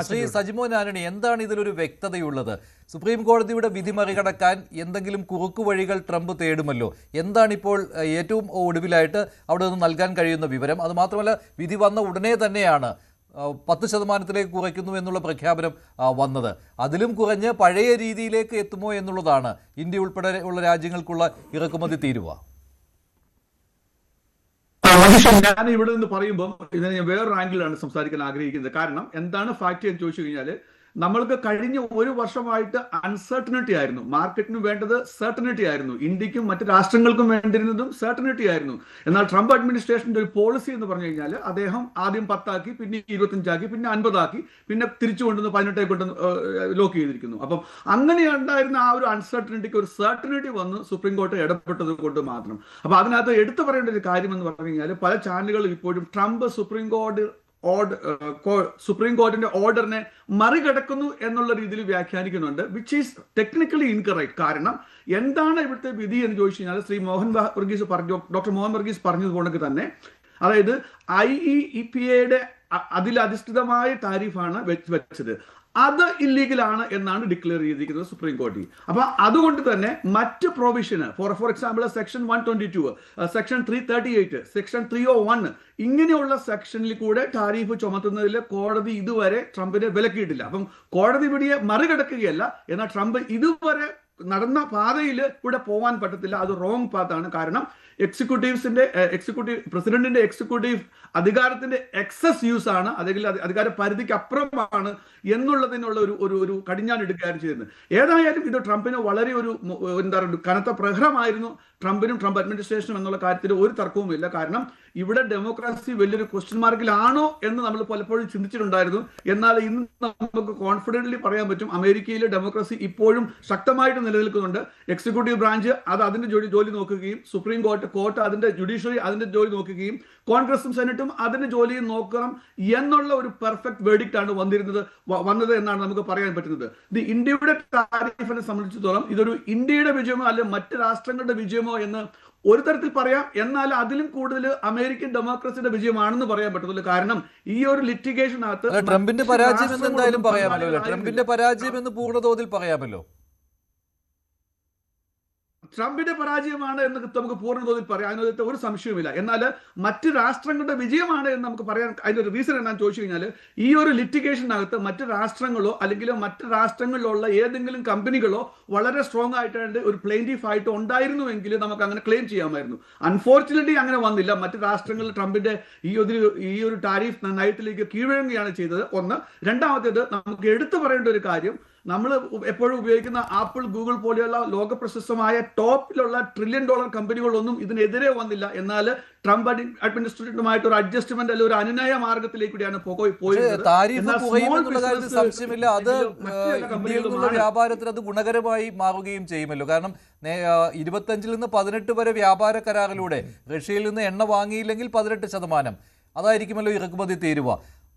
ശ്രീ സജിമോൻ ആന്റണി, എന്താണ് ഇതിലൊരു വ്യക്തതയുള്ളത്? സുപ്രീം കോടതിയുടെ വിധി മറികടക്കാൻ എന്തെങ്കിലും കുറുക്കുവഴികൾ ട്രംപ് തേടുമല്ലോ. എന്താണിപ്പോൾ ഏറ്റവും ഒടുവിലായിട്ട് അവിടെ നിന്ന് നൽകാൻ കഴിയുന്ന വിവരം? അതുമാത്രമല്ല, വിധി വന്ന ഉടനെ തന്നെയാണ് 10% കുറയ്ക്കുന്നു എന്നുള്ള പ്രഖ്യാപനം വന്നത്. അതിലും കുറഞ്ഞ് പഴയ രീതിയിലേക്ക് എത്തുമോ എന്നുള്ളതാണ് ഇന്ത്യ ഉൾപ്പെടെ ഉള്ള രാജ്യങ്ങൾക്കുള്ള ഇറക്കുമതി തീരുവ. ഞാൻ ഇവിടെ നിന്ന് പറയുമ്പോൾ ഇതിനെ ഞാൻ വേറൊരു ആംഗിളാണ് സംസാരിക്കാൻ ആഗ്രഹിക്കുന്നത്. കാരണം എന്താണ് ഫാക്ട് എന്ന് ചോദിച്ചു കഴിഞ്ഞാൽ, നമ്മൾക്ക് കഴിഞ്ഞ ഒരു വർഷമായിട്ട് അൺസർട്ടനിറ്റി ആയിരുന്നു. മാർക്കറ്റിന് വേണ്ടത് സർട്ടനിറ്റി ആയിരുന്നു. ഇന്ത്യക്കും മറ്റ് രാഷ്ട്രങ്ങൾക്കും വേണ്ടിയിരുന്നതും സർട്ടനിറ്റി ആയിരുന്നു. എന്നാൽ ട്രംപ് അഡ്മിനിസ്ട്രേഷന്റെ ഒരു പോളിസി എന്ന് പറഞ്ഞു കഴിഞ്ഞാൽ, അദ്ദേഹം ആദ്യം 10 ആക്കി, പിന്നെ 25 ആക്കി, പിന്നെ 50 ആക്കി, പിന്നെ തിരിച്ചു കൊണ്ടുവന്ന് 18 കൊണ്ട് ലോക്ക് ചെയ്തിരിക്കുന്നു. അപ്പം അങ്ങനെ ഉണ്ടായിരുന്ന ആ ഒരു അൺസർട്ടനിറ്റിക്ക് ഒരു സർട്ടനിറ്റി വന്ന് സുപ്രീം കോടതി ഇടപെട്ടത് കൊണ്ട് മാത്രം. അപ്പൊ അതിനകത്ത് എടുത്തു പറയേണ്ട ഒരു കാര്യം എന്ന് പറഞ്ഞു കഴിഞ്ഞാൽ, പല ചാനലുകളും ഇപ്പോഴും ട്രംപ് സുപ്രീം കോടതിന്റെ ഓർഡറിനെ മറികടക്കുന്നു എന്നുള്ള രീതിയിൽ വ്യാഖ്യാനിക്കുന്നുണ്ട്, വിച്ച് ഈസ് ടെക്നിക്കലി ഇൻകറക്റ്റ്. കാരണം എന്താണ് ഇവിടുത്തെ വിധി എന്ന് ചോദിച്ചു കഴിഞ്ഞാൽ, ഡോക്ടർ മോഹൻ വർഗീസ് പറഞ്ഞതുപോലെ തന്നെ, അതായത് IEEPA അതിലധിഷ്ഠിതമായ താരിഫാണ് വെച്ചത്. അത് ഇല്ലീഗലാണ് എന്നാണ് ഡിക്ലെയർ ചെയ്തിരിക്കുന്നത് സുപ്രീം കോടതി. അപ്പൊ അതുകൊണ്ട് തന്നെ മറ്റ് provision for example section 122, section 338, section 301 ഇങ്ങനെയുള്ള സെക്ഷനിൽ കൂടെ ടാരിഫ് ചുമത്തുന്നതിൽ കോടതി ഇതുവരെ ട്രംപിനെ വിലക്കിയിട്ടില്ല. അപ്പം കോടതി വിധിയെ മറികടക്കുകയല്ല, എന്നാൽ ട്രംപ് ഇതുവരെ നടന്ന പാതയിൽ കൂടെ പോകാൻ പറ്റത്തില്ല. അത് റോങ് പാത്താണ്. കാരണം പ്രസിഡന്റിന്റെ എക്സിക്യൂട്ടീവ് അധികാരത്തിന്റെ എക്സസ് യൂസ് ആണ്, അല്ലെങ്കിൽ അധികാര പരിധിക്ക് അപ്പുറമാണ് എന്നുള്ളതിനുള്ള ഒരു കടിഞ്ഞാൻ എടുക്കുകയാണ് ചെയ്യുന്നത്. ഏതായാലും ഇത് ട്രംപിന് വളരെ ഒരു കനത്ത പ്രഹരമായിരുന്നു, ട്രംപിനും ട്രംപ് അഡ്മിനിസ്ട്രേഷനും എന്നുള്ള കാര്യത്തിൽ ഒരു തർക്കവുമില്ല. കാരണം ഇവിടെ ഡെമോക്രസി വലിയൊരു ക്വസ്റ്റ്യൻ മാർക്കിലാണോ എന്ന് നമ്മൾ പലപ്പോഴും ചിന്തിച്ചിട്ടുണ്ടായിരുന്നു. എന്നാൽ ഇന്ന് നമുക്ക് കോൺഫിഡന്റ്ലി പറയാൻ പറ്റും, അമേരിക്കയിലെ ഡെമോക്രസി ഇപ്പോഴും ശക്തമായിട്ട് നിലനിൽക്കുന്നുണ്ട്. എക്സിക്യൂട്ടീവ് ബ്രാഞ്ച് അത് അതിന്റെ ജോലി നോക്കുകയും, സുപ്രീം കോർട്ട് അതിന്റെ ജുഡീഷ്യറി അതിന്റെ ജോലി നോക്കുകയും, കോൺഗ്രസും സെനറ്റും അതിന്റെ ജോലിയും നോക്കണം എന്നുള്ള ഒരു പെർഫെക്റ്റ് വേർഡിക്റ്റ് ആണ് വന്നത് എന്നാണ് നമുക്ക് പറയാൻ പറ്റുന്നത്. ഇന്ത്യയുടെ താരിഫിനെ സംബന്ധിച്ചിടത്തോളം ഇതൊരു ഇന്ത്യയുടെ വിജയമോ അല്ലെങ്കിൽ മറ്റ് രാഷ്ട്രങ്ങളുടെ വിജയമോ എന്ന് ഒരു തരത്തിൽ പറയാം. എന്നാൽ അതിലും കൂടുതൽ അമേരിക്കൻ ഡെമോക്രസിയുടെ വിജയമാണെന്ന് പറയാൻ പറ്റത്തുള്ളൂ. കാരണം ഈ ഒരു ലിറ്റിഗേഷനകത്ത് ട്രംപിന്റെ പരാജയം എന്ന് എന്തായാലും പറയാമല്ലോ. ട്രംപിന്റെ പരാജയം എന്ന് പൂർണ്ണതോതിൽ പറയാമല്ലോ. ട്രംപിന്റെ പരാജയമാണ് എന്ന് നമുക്ക് പൂർണ്ണതോതിൽ പറയാം, അതിനകത്ത് ഒരു സംശയവുമില്ല. എന്നാൽ മറ്റ് രാഷ്ട്രങ്ങളുടെ വിജയമാണ് എന്ന് നമുക്ക് പറയാൻ അതിന്റെ ഒരു റീസൺ എന്താണെന്ന് ചോദിച്ചു കഴിഞ്ഞാൽ, ഈ ഒരു ലിറ്റിഗേഷനകത്ത് മറ്റ് രാഷ്ട്രങ്ങളോ അല്ലെങ്കിൽ മറ്റ് രാഷ്ട്രങ്ങളിലുള്ള ഏതെങ്കിലും കമ്പനികളോ വളരെ സ്ട്രോങ് ആയിട്ട് ഒരു പ്ലെയിന്റീഫ് ആയിട്ട് ഉണ്ടായിരുന്നുവെങ്കിൽ നമുക്ക് അങ്ങനെ ക്ലെയിം ചെയ്യാമായിരുന്നു. അൺഫോർച്ചുനേറ്റ്ലി അങ്ങനെ വന്നില്ല. മറ്റ് രാഷ്ട്രങ്ങളിൽ ട്രംപിന്റെ ഈ ഒരു ടാരിഫ് നയത്തിലേക്ക് കീഴ്വഴങ്ങുകയാണ് ചെയ്തത്. ഒന്ന്. രണ്ടാമത്തേത്, നമുക്ക് എടുത്തു പറയേണ്ട ഒരു കാര്യം, നമ്മൾ എപ്പോഴും ഉപയോഗിക്കുന്ന ആപ്പിൾ, ഗൂഗിൾ പോലെയുള്ള ലോക പ്രശസ്തമായ ടോപ്പിലുള്ള $1 ട്രില്യൺ കമ്പനികളൊന്നും ഇതിനെതിരെ വന്നില്ല. എന്നാൽ ട്രംപ് അഡ്മിനിസ്ട്രേഷനുമായിട്ട് ഒരു അഡ്ജസ്റ്റ്മെന്റ് അല്ലെങ്കിൽ ഒരു അനുനയ മാർഗത്തിലേക്കൂടിയാണ് സംശയമില്ല. അത് ഇന്ത്യയിൽ നിന്നുള്ള വ്യാപാരത്തിന് അത് ഗുണകരമായി മാറുകയും ചെയ്യുമല്ലോ. കാരണം 25 നിന്ന് 18 വരെ വ്യാപാര കരാറിലൂടെ റഷ്യയിൽ നിന്ന് എണ്ണ വാങ്ങിയില്ലെങ്കിൽ 18% അതായിരിക്കുമല്ലോ ഇറക്കുമതി തീരുവ.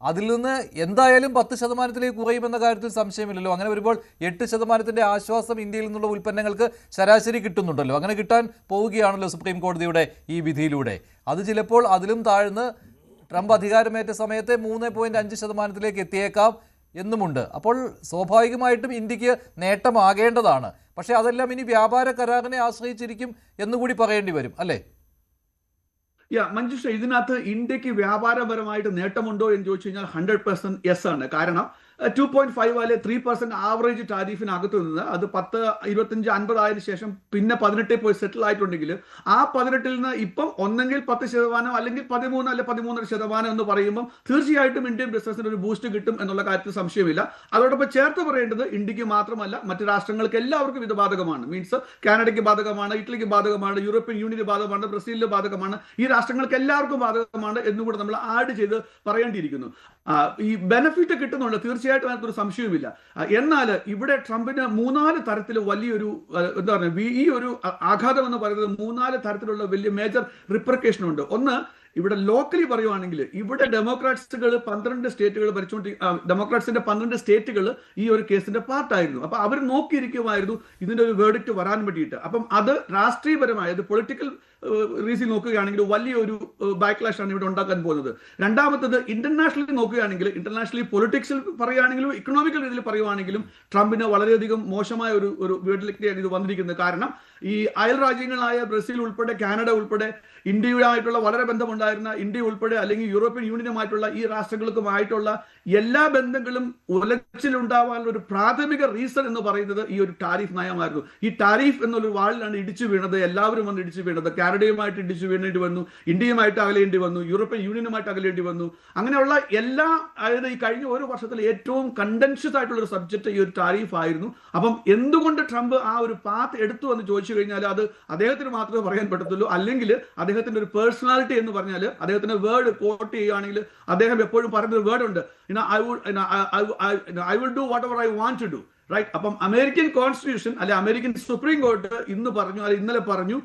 അതിൽ നിന്ന് എന്തായാലും 10% കുറയുമെന്ന കാര്യത്തിൽ സംശയമില്ലല്ലോ. അങ്ങനെ വരുമ്പോൾ 8% ആശ്വാസം ഇന്ത്യയിൽ നിന്നുള്ള ഉൽപ്പന്നങ്ങൾക്ക് ശരാശരി കിട്ടുന്നുണ്ടല്ലോ. അങ്ങനെ കിട്ടാൻ പോവുകയാണല്ലോ സുപ്രീം കോടതിയുടെ ഈ വിധിയിലൂടെ. അത് ചിലപ്പോൾ അതിലും താഴ്ന്ന് ട്രംപ് അധികാരമേറ്റ സമയത്തെ 3.5% എത്തിയേക്കാം എന്നുമുണ്ട്. അപ്പോൾ സ്വാഭാവികമായിട്ടും ഇന്ത്യക്ക് നേട്ടമാകേണ്ടതാണ്. പക്ഷേ അതെല്ലാം ഇനി വ്യാപാര കരാറിനെ ആശ്രയിച്ചിരിക്കും എന്നുകൂടി പറയേണ്ടി വരും, അല്ലേ? മഞ്ജുഷ, ഇതിനകത്ത് ഇന്ത്യക്ക് വ്യാപാരപരമായിട്ട് നേട്ടമുണ്ടോ എന്ന് ചോദിച്ചു കഴിഞ്ഞാൽ 100% യെസ് ആണ്. കാരണം 2.5 അല്ലെ 3% ആവറേജ് ടാരിഫിനകത്ത് നിന്ന് അത് 10, 25, 50 ആയതിനു ശേഷം പിന്നെ 18 പോയി സെറ്റിൽ ആയിട്ടുണ്ടെങ്കിൽ ആ 18 നിന്ന് ഇപ്പം ഒന്നെങ്കിൽ 10% അല്ലെങ്കിൽ 13 അല്ലെ 13.5% എന്ന് പറയുമ്പോൾ തീർച്ചയായിട്ടും ഇന്ത്യൻ ബിസിനസിന് ഒരു ബൂസ്റ്റ് കിട്ടും എന്നുള്ള കാര്യത്തിൽ സംശയമില്ല. അതോടൊപ്പം ചേർത്ത് പറയേണ്ടത്, ഇന്ത്യക്ക് മാത്രമല്ല മറ്റ് രാഷ്ട്രങ്ങൾക്ക് എല്ലാവർക്കും ഇത് ബാധകമാണ്. മീൻസ് കാനഡയ്ക്ക് ബാധകമാണ്, ഇറ്റലിക്ക് ബാധകമാണ്, യൂറോപ്യൻ യൂണിയന് ബാധകമാണ്, ബ്രസീലിന് ബാധകമാണ്, ഈ രാഷ്ട്രങ്ങൾക്ക് എല്ലാവർക്കും ബാധകമാണ് എന്നുകൂടെ നമ്മൾ ആഡ് ചെയ്ത് പറയേണ്ടിയിരിക്കുന്നു. ഈ ബെനിഫിറ്റ് കിട്ടുന്നുണ്ട്, തീർച്ചയായിട്ടും അതിനകത്തൊരു സംശയവുമില്ല. എന്നാൽ ഇവിടെ ട്രംപിന് 3-4 തരത്തിൽ വലിയൊരു എന്താ പറയുക, ഈ ഒരു ആഘാതം എന്ന് പറയുന്നത് 3-4 തരത്തിലുള്ള വലിയ മേജർ റിപ്പർക്കേഷൻ ഉണ്ട്. ഒന്ന്, ഇവിടെ ലോക്കലി പറയുവാണെങ്കിൽ ഇവിടെ ഡെമോക്രാറ്റ്സുകൾ 12 സ്റ്റേറ്റുകൾ ഡെമോക്രാറ്റ്സിന്റെ 12 സ്റ്റേറ്റുകൾ ഈ ഒരു കേസിന്റെ പാർട്ടായിരുന്നു. അപ്പൊ അവർ നോക്കിയിരിക്കുമായിരുന്നു ഇതിന്റെ ഒരു വേർഡിക്റ്റ് വരാൻ വേണ്ടിയിട്ട്. അപ്പം അത് രാഷ്ട്രീയപരമായ പൊളിറ്റിക്കൽ റീസിൽ നോക്കുകയാണെങ്കിൽ വലിയൊരു ബാക്ക്ലാഷ് ആണ് ഇവിടെ ഉണ്ടാക്കാൻ പോകുന്നത്. രണ്ടാമത്തത് ഇന്റർനാഷണലി നോക്കുകയാണെങ്കിൽ, ഇന്റർനാഷണലി പൊളിറ്റിക്സിൽ പറയുകയാണെങ്കിലും ഇക്കണോമിക്കൽ രീതിയിൽ പറയുവാണെങ്കിലും ട്രംപിന് വളരെയധികം മോശമായ ഒരു വീട്ടിലേക്കാണ് ഇത് വന്നിരിക്കുന്നത്. കാരണം ഈ അയൽ രാജ്യങ്ങളായ ബ്രസീൽ ഉൾപ്പെടെ കാനഡ ഉൾപ്പെടെ ഇന്ത്യയുമായിട്ടുള്ള വളരെ ബന്ധമുണ്ടായിരുന്ന ഇന്ത്യ ഉൾപ്പെടെ അല്ലെങ്കിൽ യൂറോപ്യൻ യൂണിയനുമായിട്ടുള്ള ഈ രാഷ്ട്രങ്ങൾക്കുമായിട്ടുള്ള എല്ലാ ബന്ധങ്ങളും ഉലച്ചിലുണ്ടാവാനുള്ള ഒരു പ്രാഥമിക റീസൺ എന്ന് പറയുന്നത് ഈ ഒരു ടാരിഫ് നയമായിരുന്നു. ഈ ടാരിഫ് എന്നൊരു വാളിലാണ് ഇടിച്ചു വീണത്. എല്ലാവരും വന്ന് ഇടിച്ചു വീണത്. കാനഡയുമായിട്ട് ഇടിച്ചു വീണേണ്ടി വന്നു, ഇന്ത്യയുമായിട്ട് അകലേണ്ടി വന്നു, യൂറോപ്യൻ യൂണിയനുമായിട്ട് അകലേണ്ടി വന്നു. അങ്ങനെയുള്ള എല്ലാ, അതായത് ഈ കഴിഞ്ഞ ഒരു വർഷത്തിൽ ഏറ്റവും കണ്ടൻഷ്യസ് ആയിട്ടുള്ള ഒരു സബ്ജക്ട് ഈ ഒരു ടാരിഫ് ആയിരുന്നു. അപ്പം എന്തുകൊണ്ട് ട്രംപ് ആ ഒരു പാത്ത് എടുത്തു എന്ന് ചോദിച്ചു കഴിഞ്ഞാൽ അത് അദ്ദേഹത്തിന് മാത്രമേ പറയാൻ പറ്റത്തുള്ളൂ. അല്ലെങ്കിൽ അദ്ദേഹത്തിന്റെ ഒരു പേഴ്സണാലിറ്റി എന്ന് പറഞ്ഞാൽ അദ്ദേഹത്തിന്റെ വേർഡ് കോട്ട് ചെയ്യുകയാണെങ്കിൽ അദ്ദേഹം എപ്പോഴും പറയുന്ന വേർഡ് ഉണ്ട്, I will do whatever I want to do. Right. അപ്പം അമേരിക്കൻ കോൺസ്റ്റിറ്റ്യൂഷൻ അല്ലെ അമേരിക്കൻ സുപ്രീം കോർട്ട് ഇന്ന് പറഞ്ഞു, അല്ലെ ഇന്നലെ പറഞ്ഞു,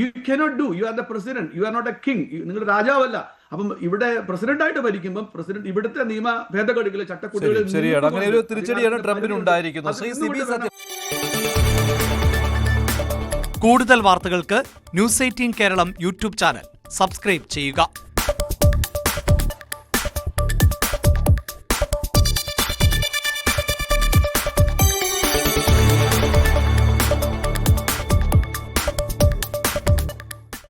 you cannot do, you are the president, you are not a king, നിങ്ങളുടെ രാജാവല്ല. അപ്പം ഇവിടെ പ്രസിഡന്റ് ആയിട്ട് ഭരിക്കുമ്പോൾ പ്രസിഡന്റ് ഇവിടുത്തെ നിയമ ഭേദഗതികളെ ചട്ടക്കൂടുകളെ ശരിയാണ്. അങ്ങനെ ഒരു തിരിച്ചടിയാണ് ട്രംപിന് ഉണ്ടായിരിക്കുന്നത്. ശ്രീ സിബി സത്യം. കൂടുതൽ വാർത്തകൾക്ക് news 18 Keralam YouTube channel subscribe ചെയ്യുക.